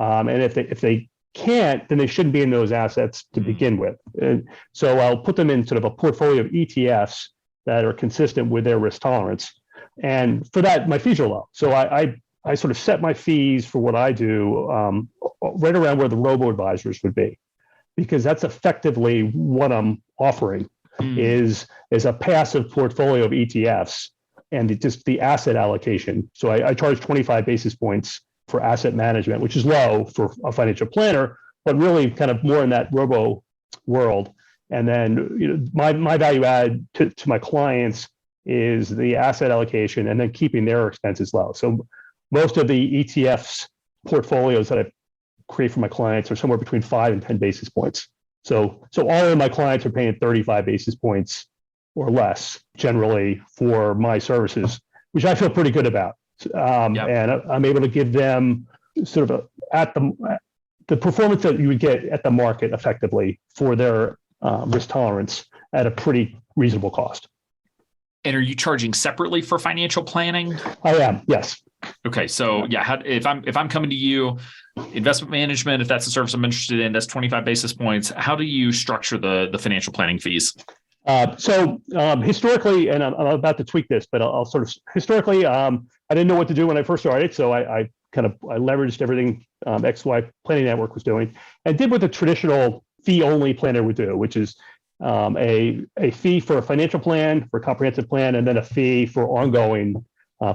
And if they can't, then they shouldn't be in those assets to begin with. And so I'll put them in sort of a portfolio of ETFs that are consistent with their risk tolerance. And for that, my fees are low. So I sort of set my fees for what I do right around where the robo-advisors would be, because that's effectively what I'm offering is a passive portfolio of ETFs and just the asset allocation. So I charge 25 basis points for asset management, which is low for a financial planner, but really kind of more in that robo world. And then my value add to my clients is the asset allocation, and then keeping their expenses low. So most of the ETFs portfolios that I create for my clients are somewhere between 5 and 10 basis points. So all of my clients are paying 35 basis points or less generally for my services, which I feel pretty good about. And I'm able to give them sort of the performance that you would get at the market effectively for their risk tolerance at a pretty reasonable cost. And are you charging separately for financial planning? I am, yes. Okay, so if I'm coming to you, investment management, if that's a service I'm interested in, that's 25 basis points. How do you structure the financial planning fees? So historically, and I'm about to tweak this, but I'll sort of historically, I didn't know what to do when I first started, so I leveraged everything XY Planning Network was doing, and did what the traditional fee-only planner would do, which is a fee for a financial plan, for a comprehensive plan, and then a fee for ongoing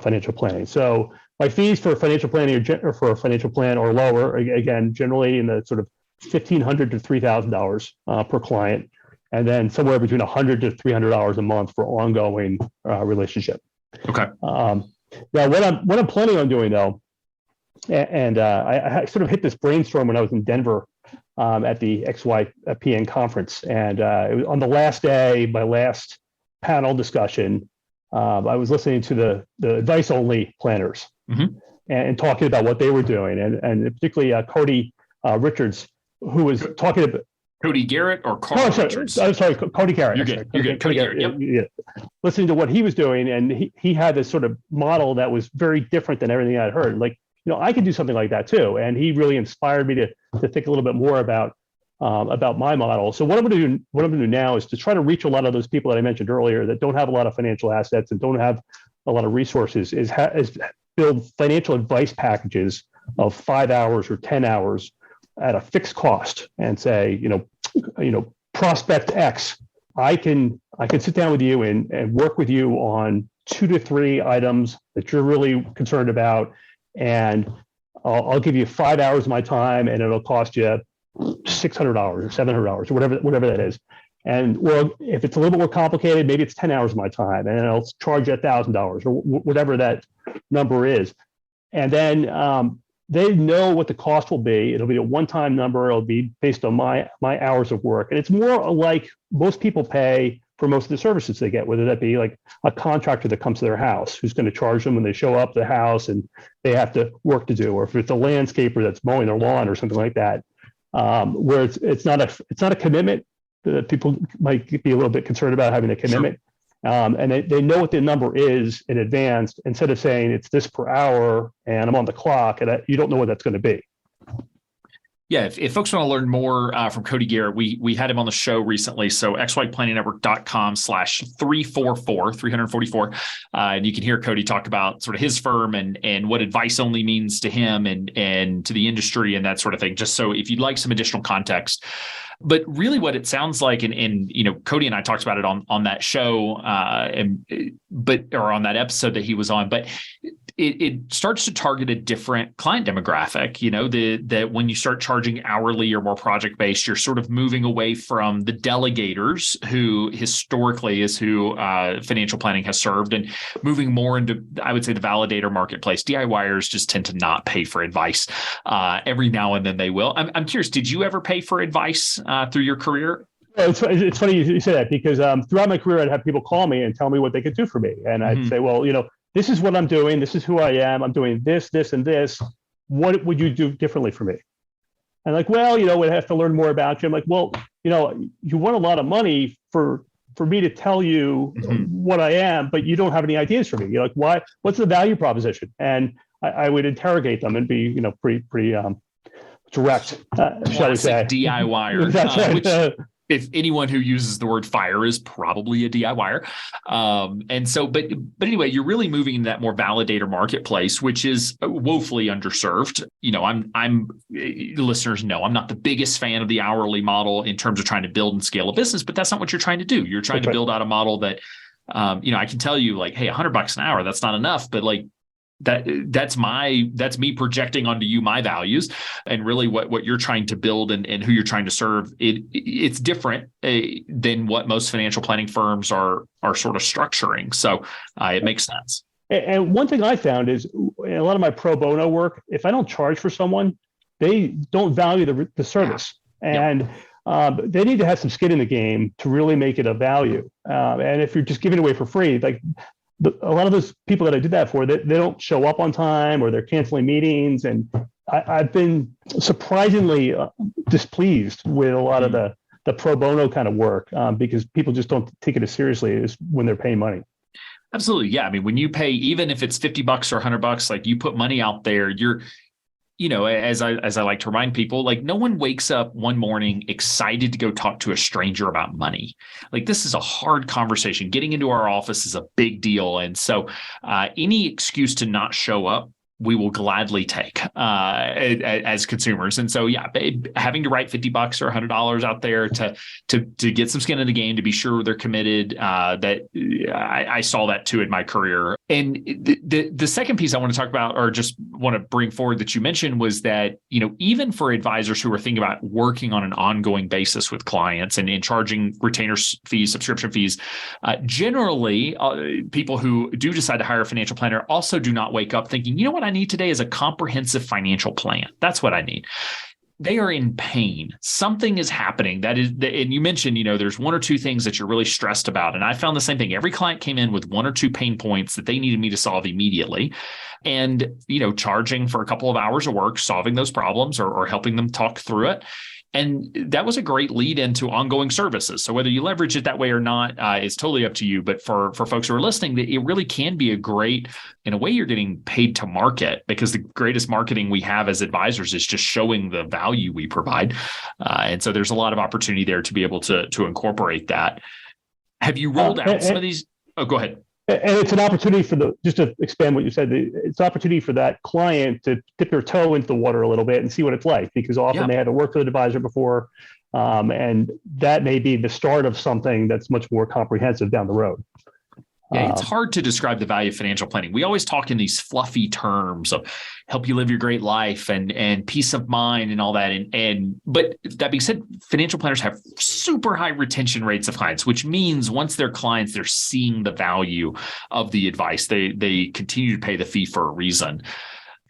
financial planning. So my fees for financial planning or for a financial plan are lower, again, generally in the sort of $1,500 to $3,000 per client, and then somewhere between $100 to $300 a month for ongoing relationship. Okay. Now, what I'm planning on doing though, and I sort of hit this brainstorm when I was in Denver at the XYPN conference, and it was on the last day, my last panel discussion. I was listening to the advice-only planners and talking about what they were doing, and particularly Cody Richards, who was talking about Cody Garrett or Carl Richards? I'm sorry, Cody Garrett. You're good. Cody Garrett. Yep. Yeah. Listening to what he was doing, and he had this sort of model that was very different than everything I'd heard. Like, I could do something like that too. And he really inspired me to think a little bit more about my model. So what I'm going to do now is to try to reach a lot of those people that I mentioned earlier that don't have a lot of financial assets and don't have a lot of resources. Is build financial advice packages of 5 hours or 10 hours at a fixed cost, and say, prospect X, I can sit down with you and work with you on 2 to 3 items that you're really concerned about, and I'll give you 5 hours of my time, and it'll cost you $600 or $700 or whatever that is. And well, if it's a little bit more complicated, maybe it's 10 hours of my time, and I'll charge you $1,000 or whatever that number is. And then they know what the cost will be. It'll be a one-time number. It'll be based on my hours of work. And it's more like most people pay for most of the services they get, whether that be like a contractor that comes to their house, who's going to charge them when they show up at the house and they have to work to do, or if it's a landscaper that's mowing their lawn or something like that, where it's not a commitment. People might be a little bit concerned about having a commitment. Sure. And they know what the number is in advance, instead of saying it's this per hour and I'm on the clock and you don't know what that's going to be. Yeah, if folks want to learn more from Cody Garrett, we had him on the show recently. So xyplanningnetwork.com/344, and you can hear Cody talk about sort of his firm and what advice only means to him and to the industry and that sort of thing. Just so if you'd like some additional context. But really what it sounds like, and Cody and I talked about it on that show, or on that episode that he was on, but it starts to target a different client demographic. That when you start charging hourly or more project-based, you're sort of moving away from the delegators, who historically is who financial planning has served, and moving more into, I would say, the validator marketplace. DIYers just tend to not pay for advice. Every now and then they will. I'm curious, did you ever pay for advice through your career? Well, it's funny you say that, because throughout my career, I'd have people call me and tell me what they could do for me. And I'd say, well, this is what I'm doing. This is who I am. I'm doing this, this, and this. What would you do differently for me? And like, well, we'd have to learn more about you. I'm like, well, you want a lot of money for me to tell you what I am, but you don't have any ideas for me. You're like, why? What's the value proposition? And I would interrogate them and be, pretty direct, shall we say. DIYer. That's right. Which, if anyone who uses the word fire is probably a DIYer. And so, but anyway, you're really moving into that more validator marketplace, which is woefully underserved. Listeners know I'm not the biggest fan of the hourly model in terms of trying to build and scale a business, but that's not what you're trying to do. You're trying to build out a model that, I can tell you, like, hey, $100 an hour, that's not enough, but like, that's me projecting onto you my values, and really what you're trying to build and who you're trying to serve. It's different than what most financial planning firms are sort of structuring. So it makes sense. And one thing I found is in a lot of my pro bono work, if I don't charge for someone, they don't value the service, and they need to have some skin in the game to really make it a value. And if you're just giving away for free, like a lot of those people that I did that for, they don't show up on time or they're canceling meetings. And I've been surprisingly displeased with a lot of the pro bono kind of work because people just don't take it as seriously as when they're paying money. Absolutely. Yeah. I mean, when you pay, even if it's $50 or $100, like you put money out there, as I like to remind people, like no one wakes up one morning excited to go talk to a stranger about money. Like this is a hard conversation. Getting into our office is a big deal. And so any excuse to not show up, we will gladly take as consumers. And so, yeah, having to write $50 or $100 out there to get some skin in the game, to be sure they're committed, that I saw that too in my career. And the second piece I want to talk about, or just want to bring forward that you mentioned, was that, even for advisors who are thinking about working on an ongoing basis with clients and charging retainer fees, subscription fees, generally people who do decide to hire a financial planner also do not wake up thinking, you know what I need today is a comprehensive financial plan. That's what I need. They are in pain. Something is happening. And you mentioned, there's one or two things that you're really stressed about. And I found the same thing. Every client came in with one or two pain points that they needed me to solve immediately. And, charging for a couple of hours of work, solving those problems or helping them talk through it. And that was a great lead into ongoing services. So whether you leverage it that way or not is totally up to you. But for folks who are listening, it really can be in a way, you're getting paid to market, because the greatest marketing we have as advisors is just showing the value we provide. And so there's a lot of opportunity there to be able to incorporate that. Have you rolled out some of these? Oh, go ahead. And it's an opportunity just to expand what you said, it's an opportunity for that client to dip their toe into the water a little bit and see what it's like, because often they had to work with an advisor before. And that may be the start of something that's much more comprehensive down the road. Yeah, it's hard to describe the value of financial planning. We always talk in these fluffy terms of help you live your great life and peace of mind and all that. But that being said, financial planners have super high retention rates of clients, which means once they're clients, they're seeing the value of the advice. They continue to pay the fee for a reason.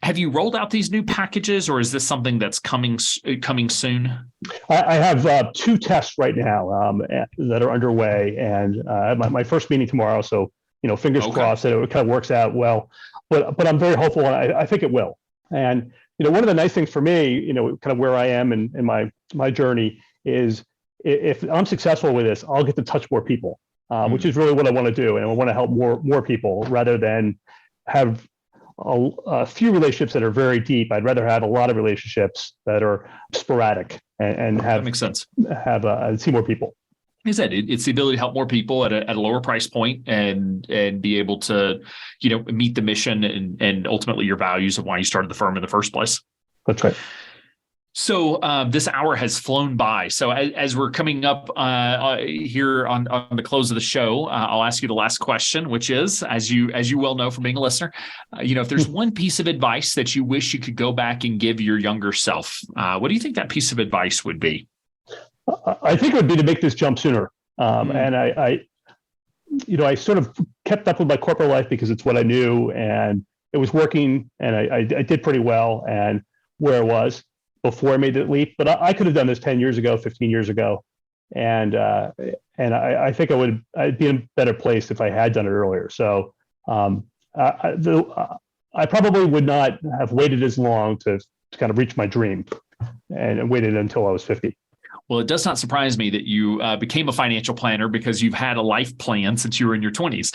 Have you rolled out these new packages, or is this something that's coming soon? I have two tests right now that are underway, and my first meeting tomorrow. So fingers crossed that it kind of works out well. But I'm very hopeful, and I think it will. And one of the nice things for me, kind of where I am in my journey, is if I'm successful with this, I'll get to touch more people, which is really what I want to do, and I want to help more people rather than have a few relationships that are very deep. I'd rather have a lot of relationships that are sporadic and have that makes sense. See more people. Like I said, it's the ability to help more people at a lower price point and be able to, meet the mission and ultimately your values of why you started the firm in the first place. That's right. So this hour has flown by. So as we're coming up here on the close of the show, I'll ask you the last question, which is, as you well know from being a listener, if there's one piece of advice that you wish you could go back and give your younger self, what do you think that piece of advice would be? I think it would be to make this jump sooner. And I sort of kept up with my corporate life because it's what I knew, and it was working, and I did pretty well and where I was before I made the leap. But I could have done this 10 years ago, 15 years ago. And I think I'd be in a better place if I had done it earlier. So I probably would not have waited as long to kind of reach my dream and waited until I was 50. Well, it does not surprise me that you became a financial planner because you've had a life plan since you were in your 20s.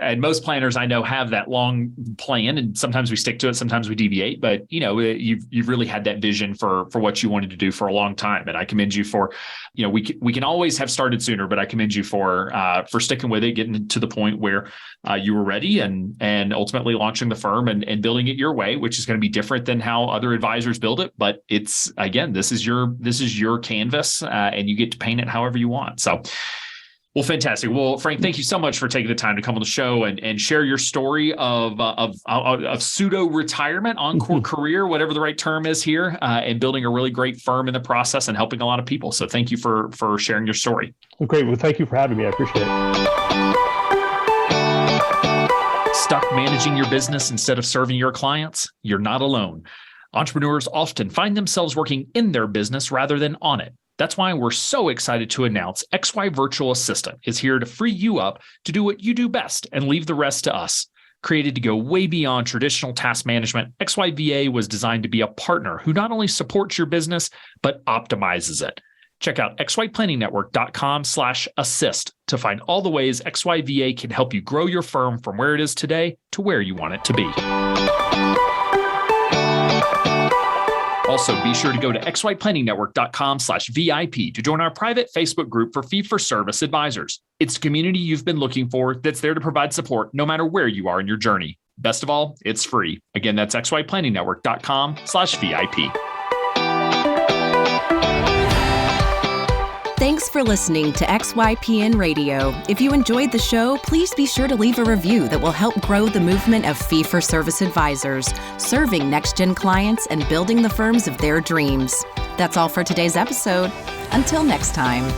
And most planners I know have that long plan, and sometimes we stick to it, sometimes we deviate. But you've really had that vision for what you wanted to do for a long time, and I commend you for. We can always have started sooner, but I commend you for sticking with it, getting to the point where you were ready, and ultimately launching the firm and building it your way, which is going to be different than how other advisors build it. But it's, again, this is your canvas, and you get to paint it however you want. So, well, fantastic. Well, Frank, thank you so much for taking the time to come on the show and share your story of pseudo retirement, encore career, whatever the right term is here, and building a really great firm in the process and helping a lot of people. So thank you for sharing your story. Well, great. Well, thank you for having me. I appreciate it. Stuck managing your business instead of serving your clients? You're not alone. Entrepreneurs often find themselves working in their business rather than on it. That's why we're so excited to announce XY Virtual Assistant is here to free you up to do what you do best and leave the rest to us. Created to go way beyond traditional task management, XYVA was designed to be a partner who not only supports your business, but optimizes it. Check out xyplanningnetwork.com/assist to find all the ways XYVA can help you grow your firm from where it is today to where you want it to be. Also, be sure to go to xyplanningnetwork.com/VIP to join our private Facebook group for fee-for-service advisors. It's the community you've been looking for that's there to provide support no matter where you are in your journey. Best of all, it's free. Again, that's xyplanningnetwork.com/VIP. Thanks for listening to XYPN Radio. If you enjoyed the show, please be sure to leave a review that will help grow the movement of fee-for-service advisors, serving next-gen clients and building the firms of their dreams. That's all for today's episode. Until next time.